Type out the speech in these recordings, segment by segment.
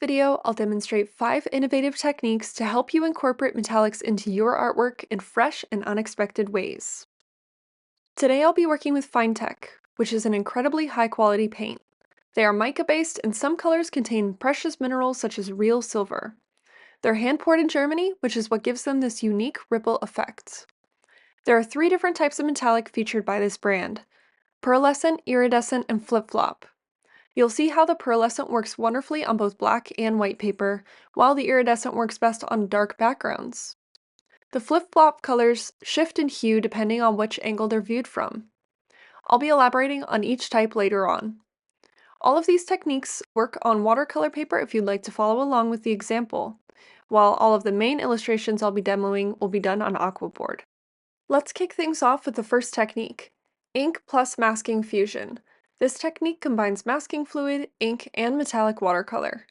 video, I'll demonstrate 5 innovative techniques to help you incorporate metallics into your artwork in fresh and unexpected ways. Today I'll be working with FineTec, which is an incredibly high-quality paint. They are mica-based and some colors contain precious minerals such as real silver. They're hand-poured in Germany, which is what gives them this unique ripple effect. There are 3 different types of metallic featured by this brand: pearlescent, iridescent, and flip-flop. You'll see how the pearlescent works wonderfully on both black and white paper, while the iridescent works best on dark backgrounds. The flip-flop colors shift in hue depending on which angle they're viewed from. I'll be elaborating on each type later on. All of these techniques work on watercolor paper if you'd like to follow along with the example, while all of the main illustrations I'll be demoing will be done on aquaboard. Let's kick things off with the first technique, ink plus masking fusion. This technique combines masking fluid, ink, and metallic watercolor.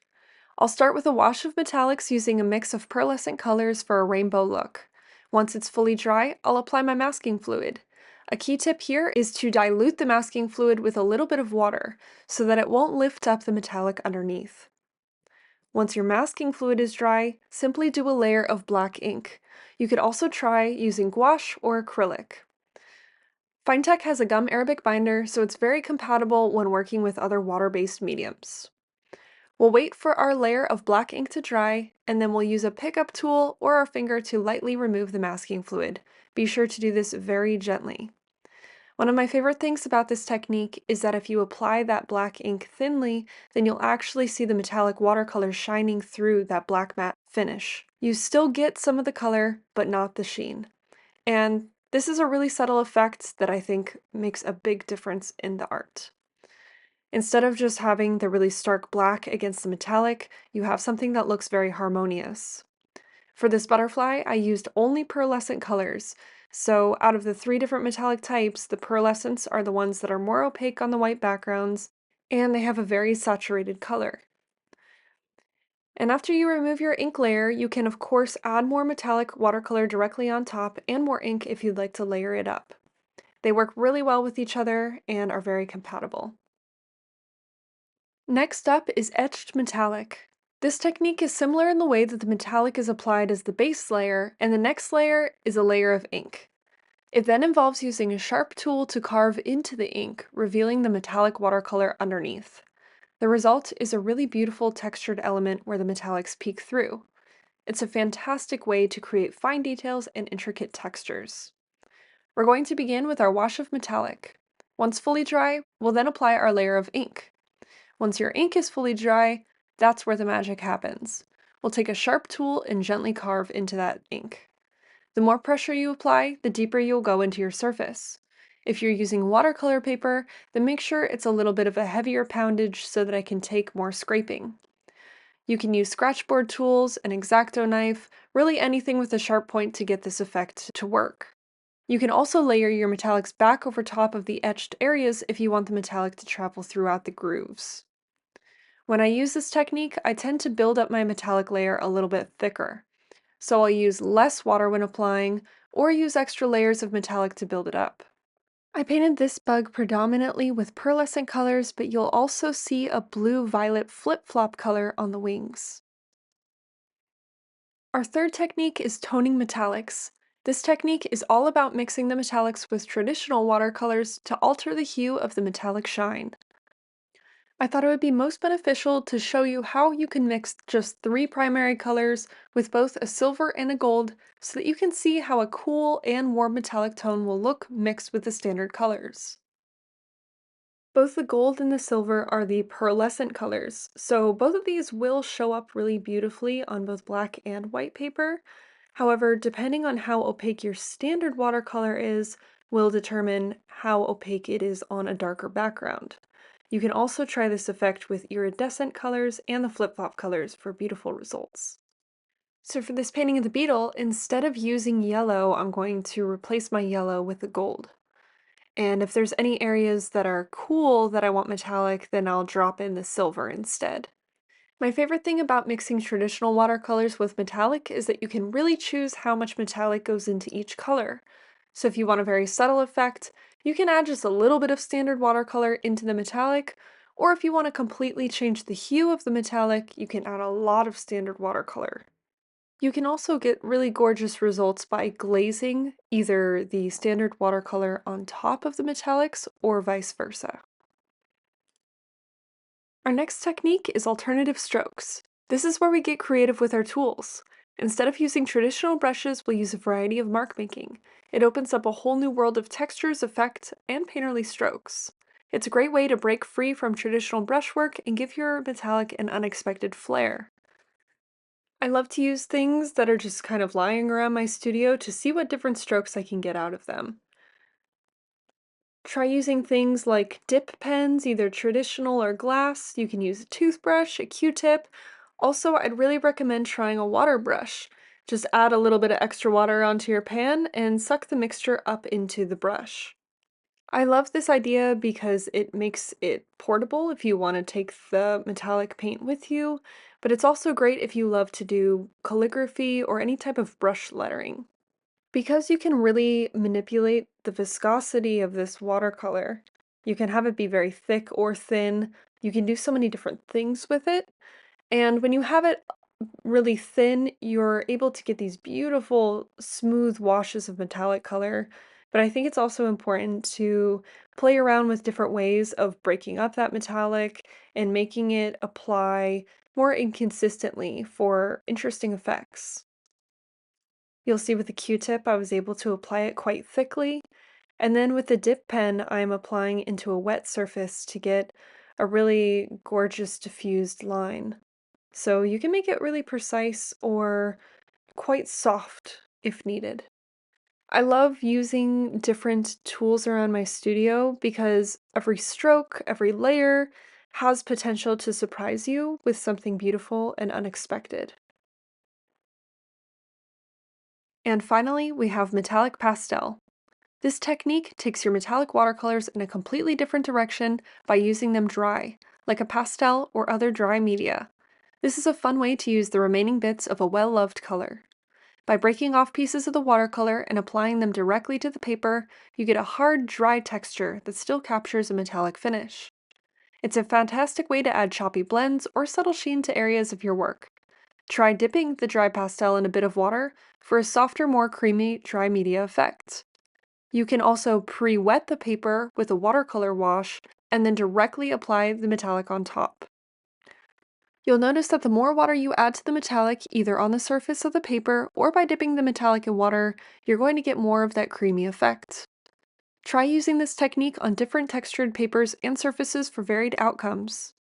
I'll start with a wash of metallics using a mix of pearlescent colors for a rainbow look. Once it's fully dry, I'll apply my masking fluid. A key tip here is to dilute the masking fluid with a little bit of water so that it won't lift up the metallic underneath. Once your masking fluid is dry, simply do a layer of black ink. You could also try using gouache or acrylic. FineTec has a gum arabic binder, so it's very compatible when working with other water-based mediums. We'll wait for our layer of black ink to dry, and then we'll use a pickup tool or our finger to lightly remove the masking fluid. Be sure to do this very gently. One of my favorite things about this technique is that if you apply that black ink thinly, then you'll actually see the metallic watercolor shining through that black matte finish. You still get some of the color, but not the sheen. And this is a really subtle effect that I think makes a big difference in the art. Instead of just having the really stark black against the metallic, you have something that looks very harmonious. For this butterfly, I used only pearlescent colors, so out of the 3 different metallic types, the pearlescents are the ones that are more opaque on the white backgrounds, and they have a very saturated color. And after you remove your ink layer, you can of course add more metallic watercolor directly on top and more ink if you'd like to layer it up. They work really well with each other and are very compatible. Next up is etched metallic. This technique is similar in the way that the metallic is applied as the base layer, and the next layer is a layer of ink. It then involves using a sharp tool to carve into the ink, revealing the metallic watercolor underneath. The result is a really beautiful textured element where the metallics peek through. It's a fantastic way to create fine details and intricate textures. We're going to begin with our wash of metallic. Once fully dry, we'll then apply our layer of ink. Once your ink is fully dry, that's where the magic happens. We'll take a sharp tool and gently carve into that ink. The more pressure you apply, the deeper you'll go into your surface. If you're using watercolor paper, then make sure it's a little bit of a heavier poundage so that I can take more scraping. You can use scratchboard tools, an X-Acto knife, really anything with a sharp point to get this effect to work. You can also layer your metallics back over top of the etched areas if you want the metallic to travel throughout the grooves. When I use this technique, I tend to build up my metallic layer a little bit thicker. So I'll use less water when applying, or use extra layers of metallic to build it up. I painted this bug predominantly with pearlescent colors, but you'll also see a blue-violet flip-flop color on the wings. Our third technique is toning metallics. This technique is all about mixing the metallics with traditional watercolors to alter the hue of the metallic shine. I thought it would be most beneficial to show you how you can mix just 3 primary colors with both a silver and a gold so that you can see how a cool and warm metallic tone will look mixed with the standard colors. Both the gold and the silver are the pearlescent colors, so both of these will show up really beautifully on both black and white paper. However, depending on how opaque your standard watercolor is, will determine how opaque it is on a darker background. You can also try this effect with iridescent colors and the flip-flop colors for beautiful results. So for this painting of the beetle, instead of using yellow, I'm going to replace my yellow with the gold. And if there's any areas that are cool that I want metallic, then I'll drop in the silver instead. My favorite thing about mixing traditional watercolors with metallic is that you can really choose how much metallic goes into each color. So if you want a very subtle effect, you can add just a little bit of standard watercolor into the metallic, Or if you want to completely change the hue of the metallic, you can add a lot of standard watercolor. You can also get really gorgeous results by glazing either the standard watercolor on top of the metallics or vice versa. Our next technique is alternative strokes. This is where we get creative with our tools. Instead of using traditional brushes, we'll use a variety of mark making. It opens up a whole new world of textures, effect, and painterly strokes. It's a great way to break free from traditional brushwork and give your metallic an unexpected flair. I love to use things that are just kind of lying around my studio to see what different strokes I can get out of them. Try using things like dip pens, either traditional or glass. You can use a toothbrush, a Q-tip. Also, I'd really recommend trying a water brush. Just add a little bit of extra water onto your pan and suck the mixture up into the brush. I love this idea because it makes it portable if you want to take the metallic paint with you, but it's also great if you love to do calligraphy or any type of brush lettering. Because you can really manipulate the viscosity of this watercolor, you can have it be very thick or thin. You can do so many different things with it. And when you have it really thin, you're able to get these beautiful, smooth washes of metallic color. But I think it's also important to play around with different ways of breaking up that metallic and making it apply more inconsistently for interesting effects. You'll see with the Q-tip, I was able to apply it quite thickly. And then with the dip pen, I'm applying into a wet surface to get a really gorgeous diffused line. So you can make it really precise or quite soft if needed. I love using different tools around my studio because every stroke, every layer has potential to surprise you with something beautiful and unexpected. And finally, we have metallic pastel. This technique takes your metallic watercolors in a completely different direction by using them dry, like a pastel or other dry media. This is a fun way to use the remaining bits of a well-loved color. By breaking off pieces of the watercolor and applying them directly to the paper, you get a hard, dry texture that still captures a metallic finish. It's a fantastic way to add choppy blends or subtle sheen to areas of your work. Try dipping the dry pastel in a bit of water for a softer, more creamy dry media effect. You can also pre-wet the paper with a watercolor wash and then directly apply the metallic on top. You'll notice that the more water you add to the metallic, either on the surface of the paper or by dipping the metallic in water, you're going to get more of that creamy effect. Try using this technique on different textured papers and surfaces for varied outcomes.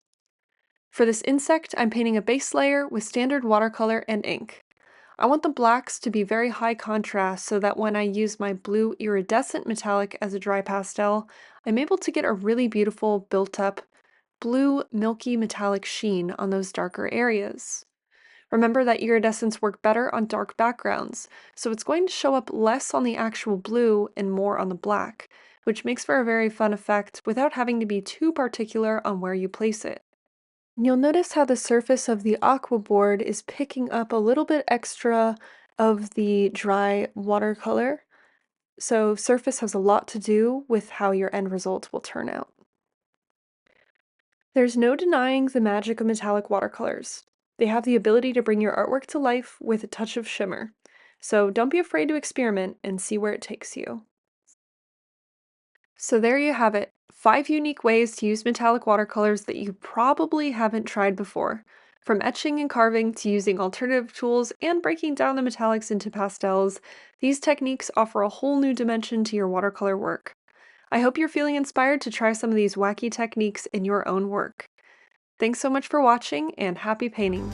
For this insect, I'm painting a base layer with standard watercolor and ink. I want the blacks to be very high contrast so that when I use my blue iridescent metallic as a dry pastel, I'm able to get a really beautiful built-up blue milky metallic sheen on those darker areas. Remember that iridescents work better on dark backgrounds, so it's going to show up less on the actual blue and more on the black, which makes for a very fun effect without having to be too particular on where you place it. You'll notice how the surface of the aqua board is picking up a little bit extra of the dry watercolor, so surface has a lot to do with how your end result will turn out. There's no denying the magic of metallic watercolors. They have the ability to bring your artwork to life with a touch of shimmer, so don't be afraid to experiment and see where it takes you. So there you have it, 5 unique ways to use metallic watercolors that you probably haven't tried before. From etching and carving to using alternative tools and breaking down the metallics into pastels, these techniques offer a whole new dimension to your watercolor work. I hope you're feeling inspired to try some of these wacky techniques in your own work. Thanks so much for watching and happy painting!